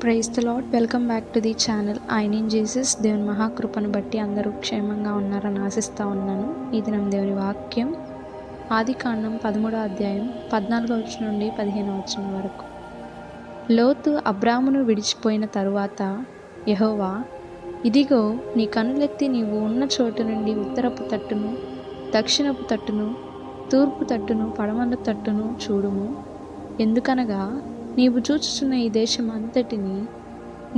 Praise the Lord. Welcome back to the channel. I name Jesus. దేవుని మహాకృపను బట్టి అందరూ క్షేమంగా ఉన్నారని ఆశిస్తూ ఉన్నాను. ఈ దినం దేవుని వాక్యం ఆదికాండం 13వ అధ్యాయం 14వ వచనం నుండి 15వ వచనం వరకు. లోతు అబ్రామును విడిచిపోయిన తరువాత యెహోవా, ఇదిగో నీ కనులెత్తి నీవు ఉన్న చోటు నుండి ఉత్తరపు తట్టును, దక్షిణపు తట్టును, తూర్పు తట్టును, పడమర తట్టును చూడుము. ఎందుకనగా నీవు చూచుచున్న ఈ దేశం అంతటిని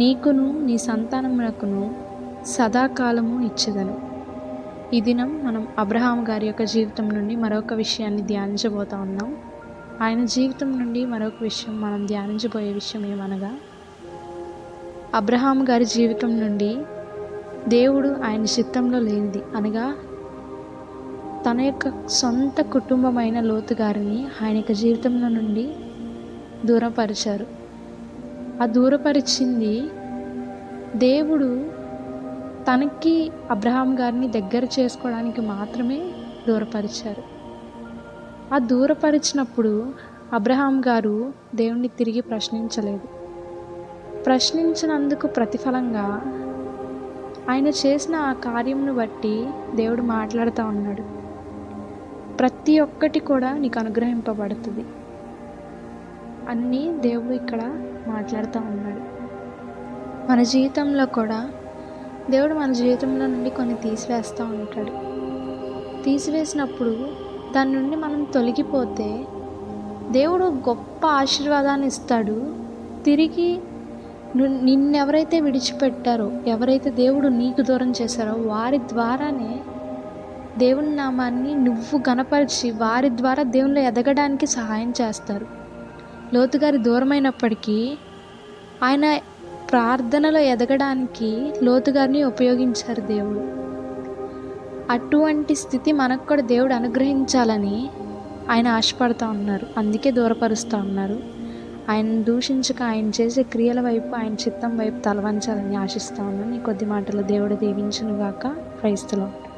నీకును నీ సంతానమునకును సదాకాలము ఇచ్చేదను. ఈ దినం మనం అబ్రహాము గారి యొక్క జీవితం నుండి మరొక విషయాన్ని ధ్యానించబోతా ఉన్నాం. ఆయన జీవితం నుండి మరొక విషయం మనం ధ్యానించబోయే విషయం ఏమనగా, అబ్రహాము గారి జీవితం నుండి దేవుడు ఆయన చిత్తంలో లేనిది అనగా తన యొక్క సొంత కుటుంబమైన లోతు గారిని ఆయన యొక్క జీవితంలో నుండి దూరపరిచారు. ఆ దూరపరిచింది దేవుడు తనకి అబ్రహాం గారిని దగ్గర చేసుకోవడానికి మాత్రమే దూరపరిచారు. ఆ దూరపరిచినప్పుడు అబ్రహాం గారు దేవుణ్ణి తిరిగి ప్రశ్నించలేదు. ప్రశ్నించినందుకు ప్రతిఫలంగా ఆయన చేసిన ఆ కార్యంను బట్టి దేవుడు మాట్లాడుతూ ఉన్నాడు. ప్రతి ఒక్కటి కూడా నీకు అనుగ్రహింపబడుతుంది అన్నీ దేవుడు ఇక్కడ మాట్లాడుతూ ఉన్నాడు. మన జీవితంలో కూడా దేవుడు మన జీవితంలో నుండి కొన్ని తీసివేస్తూ ఉంటాడు. తీసివేసినప్పుడు దాని నుండి మనం తొలగిపోతే దేవుడు గొప్ప ఆశీర్వాదాన్ని ఇస్తాడు. తిరిగి నిన్నెవరైతే విడిచిపెట్టారో, ఎవరైతే దేవుడు నీకు దూరం చేశారో వారి ద్వారానే దేవుని నామాన్ని నువ్వు గణపరిచి వారి ద్వారా దేవునిలో ఎదగడానికి సహాయం చేస్తారు. లోతుగారి దూరమైనప్పటికీ ఆయన ప్రార్థనలో ఎదగడానికి లోతుగారిని ఉపయోగించారు దేవుడు. అటువంటి స్థితి మనకు కూడా దేవుడు అనుగ్రహించాలని ఆయన ఆశపడుతూ ఉన్నారు. అందుకే దూరపరుస్తూ ఉన్నారు. ఆయన దూషించక ఆయన చేసే క్రియల వైపు, ఆయన చిత్తం వైపు తలవంచాలని ఆశిస్తూ ఉన్నాను. ఈ కొద్ది మాటలు దేవుడు దీవించును గాక. Praise the lord.